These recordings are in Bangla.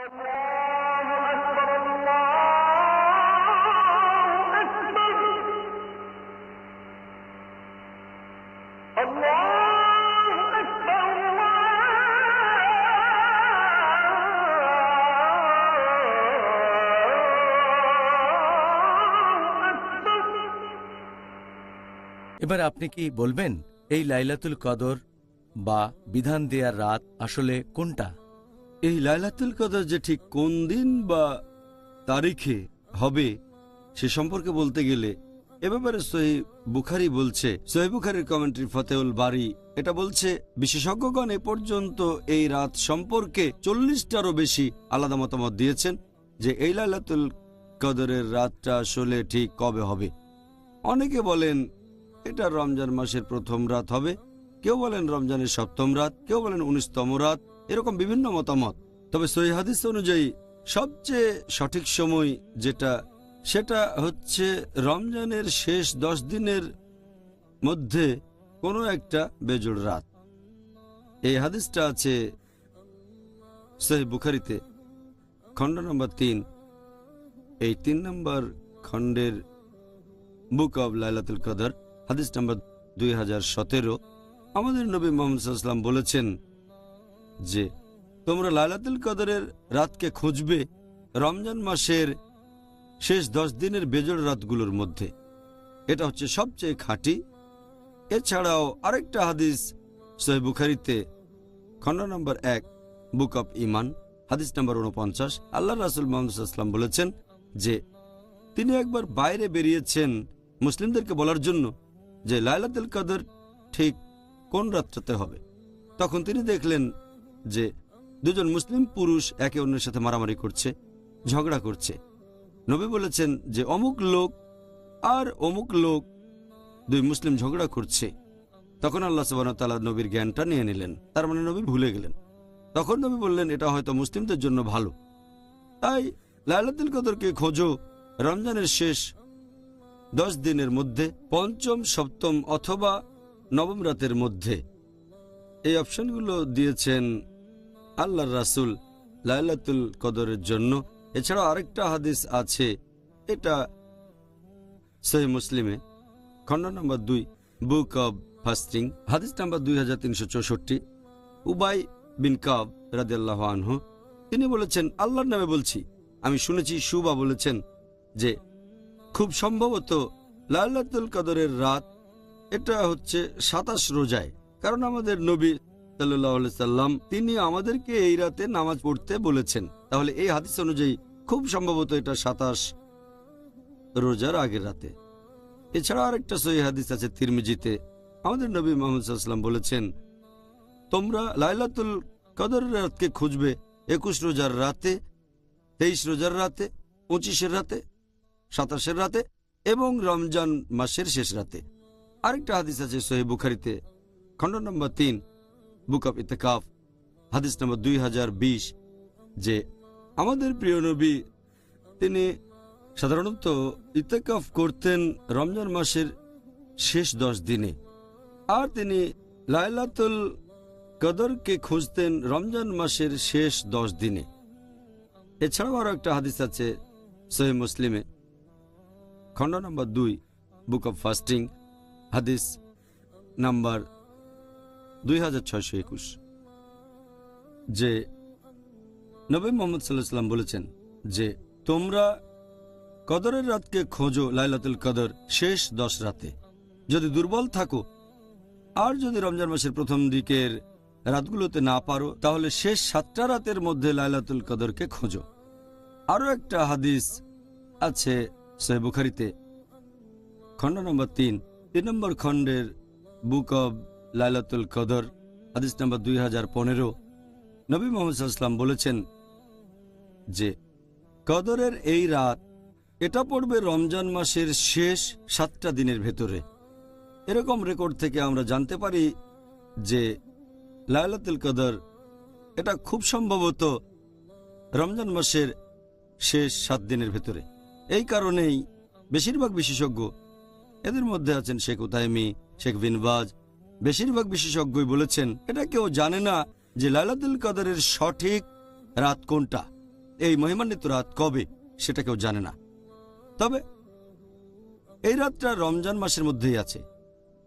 এবার আপনি কি বলবেন এই লাইলাতুল কদর বা বিধান দেয়ার রাত আসলে কোনটা? এই লাইলাতুল কদর যে ঠিক কোন দিন বা তারিখে হবে সে সম্পর্কে বলতে গেলে এ ব্যাপারে সহিহ বুখারী বলছে, সহিহ বুখারীর কমেন্ট্রি ফতেহুল বারী এটা বলছে, বিশেষজ্ঞগণ এ পর্যন্ত এই রাত সম্পর্কে 40টারও বেশি আলাদা মতামত দিয়েছেন যে এই লাইলাতুল কদরের রাতটা আসলে ঠিক কবে হবে। অনেকে বলেন এটা রমজান মাসের প্রথম রাত হবে, কেউ বলেন রমজানের সপ্তম রাত, কেউ বলেন 19তম রাত, এরকম বিভিন্ন মতামত। তবে সহিহ হাদিস অনুযায়ী সবচেয়ে সঠিক সময় যেটা সেটা হচ্ছে রমজানের শেষ 10 দিনের মধ্যে কোনো একটা বেজোড় রাত। এই হাদিসটা আছে সহিহ বুখারীতে খণ্ড নম্বর 3, এই 3 নম্বর খণ্ডের বুক অব লাইলাতুল কদর, হাদিস নম্বর 2017। আমাদের নবী মুহাম্মদ সাল্লাল্লাহু আলাইহি ওয়াসাল্লাম বলেছেন যে তোমরা লাইলাতুল কদরের রাতকে খুঁজবে রমজান মাসের শেষ 10 দিনের বেজোড় রাতগুলোর মধ্যে। এটা হচ্ছে সবচেয়ে খাঁটি। এছাড়াও আরেকটা হাদিস সহিহ বুখারীতে খণ্ড নম্বর 1 বুক অব ঈমান, হাদিস নম্বর 49, আল্লাহ রাসূল মুহাম্মদ সাল্লাল্লাহু আলাইহি ওয়াসাল্লাম বলেছেন যে তিনি একবার বাইরে বেরিয়েছেন মুসলিমদেরকে বলার জন্য যে লাইলাতুল কদর ঠিক কোন রাতটাতে হবে। তখন তিনি দেখলেন যে দুজন মুসলিম পুরুষ একে অন্যের সাথে মারামারি করছে, ঝগড়া করছে। নবী বলেছেন যে অমুক লোক আর অমুক লোক, দুই মুসলিম ঝগড়া করছে। তখন আল্লাহ সুবহানাহু ওয়া তাআলা নবীর জ্ঞানটা নিয়ে নিলেন, তার মানে নবী ভুলে গেলেন। তখন নবী বললেন এটা হয়তো মুসলিমদের জন্য ভালো, তাই লাইলাতুল কদরকে খোঁজো রমজানের শেষ 10 দিনের মধ্যে, পঞ্চম, সপ্তম অথবা নবম রাতের মধ্যে। এই অপশনগুলো দিয়েছেন আল্লাহর রাসূল লাইলাতুল কদরের জন্য। এছাড়াও আরেকটা হাদিস আছে, এটা সহিহ মুসলিমে খণ্ড নম্বর 2 বুক অব ফাস্টিং, হাদিস নাম্বার 2364। উবাই বিন কাব রাদিয়াল্লাহু আনহু তিনি বলেছেন, আল্লাহর নামে বলছি, আমি শুনেছি শুবা বলেছেন যে খুব সম্ভবত লাইলাতুল কদরের রাত এটা হচ্ছে 27 রোজায়, কারণ আমাদের নবী সাল্লাল্লাহু আলাইহি সাল্লাম তিনি আমাদেরকে এই রাতে নামাজ পড়তে বলেছেন। তাহলে এই হাদিস অনুযায়ী খুব সম্ভবত এটা 27 রোজার আগের রাতে। এছাড়া আরেকটা সহিহ হাদিস আছে তিরমিজিতে, আমাদের নবী মুহাম্মদ সাল্লাল্লাহু আলাইহি ওয়াসাল্লাম বলেছেন তোমরা লাইলাতুল কদরের রাতকে খুঁজবে 21 রোজার রাতে, 23 রোজার রাতে, 25-এর রাতে, 27-এর রাতে এবং রমজান মাসের শেষ রাতে। আরেকটা হাদিস আছে সহিহ বুখারীতে খণ্ড নম্বর 3 বুক অব ইতিকাফ, হাদিস নম্বর 2020, যে আমাদের প্রিয় নবী তিনি সাধারণত ইতিকাফ করতেন রমজান মাসের শেষ 10 দিনে, আর তিনি লাইলাতুল কদরকে খুঁজতেন রমজান মাসের শেষ 10 দিনে। এছাড়াও আরো একটা হাদিস আছে সহিহ মুসলিমে খণ্ড নম্বর 2 বুক অব ফাস্টিং, হাদিস নাম্বার 2621, যে নবী মুহাম্মদ সাল্লাল্লাহু আলাইহি ওয়াসাল্লাম বলেছেন যে তোমরা কদরের রাতকে খোঁজো লাইলাতুল কদর শেষ 10 রাতে। যদি দুর্বল থাকো আর যদি রমজান মাসের প্রথম দিকের রাতগুলোতে না পারো, তাহলে শেষ 7টা রাতের মধ্যে লাইলাতুল কদরকে খোঁজো। আরো একটা হাদিস আছে সহিহ বুখারীতে খণ্ড নম্বর 3 নম্বর খণ্ডের বুক অব লাইলাতুল কদর, হাদিস নম্বর 2015। নবী মুহাম্মদ সাল্লাল্লাহু আলাইহি ওয়াসাল্লাম বলেছেন যে কদরের এই রাত এটা পড়বে রমজান মাসের শেষ 7টা দিনের ভেতরে। এরকম রেকর্ড থেকে আমরা জানতে পারি যে লাইলাতুল কদর এটা খুব সম্ভবত রমজান মাসের শেষ 7 দিনের ভেতরে। এই কারণেই বেশিরভাগ বিশেষজ্ঞ, এদের মধ্যে আছেন শেখ উতাইমি, শেখ বিন বাজ, বেশিরভাগ বিশেষজ্ঞই বলেছেন এটা কেউ জানে না যে লাইলাতুল কদরের সঠিক রাত কোনটা। এই মহিমান্বিত রাত কবে সেটা কেউ জানে না। তবে এই রাতটা রমজান মাসের মধ্যেই আছে,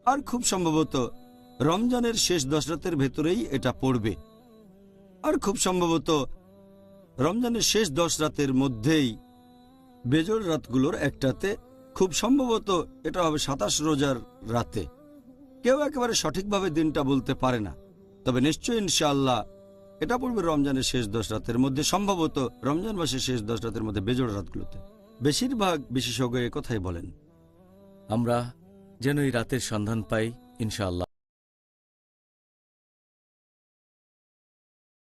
আর খুব সম্ভবত রমজানের শেষ 10 রাতের ভেতরেই এটা পড়বে, আর খুব সম্ভবত রমজানের শেষ 10 রাতের মধ্যেই বেজোড় রাতগুলোর একটাতে, খুব সম্ভবত এটা হবে 27 রোজার রাতে। কেউ একেবারে সঠিকভাবে দিনটা বলতে পারে না, তবে নিশ্চয়ই ইনশাআল্লাহ এটা পড়বে রমজানের শেষ 10 রাতের মধ্যে, সম্ভবত রমজান মাসের শেষ 10 রাতের মধ্যে বেজোড় রাতগুলোতে। বেশিরভাগ বিশেষজ্ঞ একথাই বলেন। আমরা যেন এই রাতের সন্ধান পাই ইনশাআল্লাহ।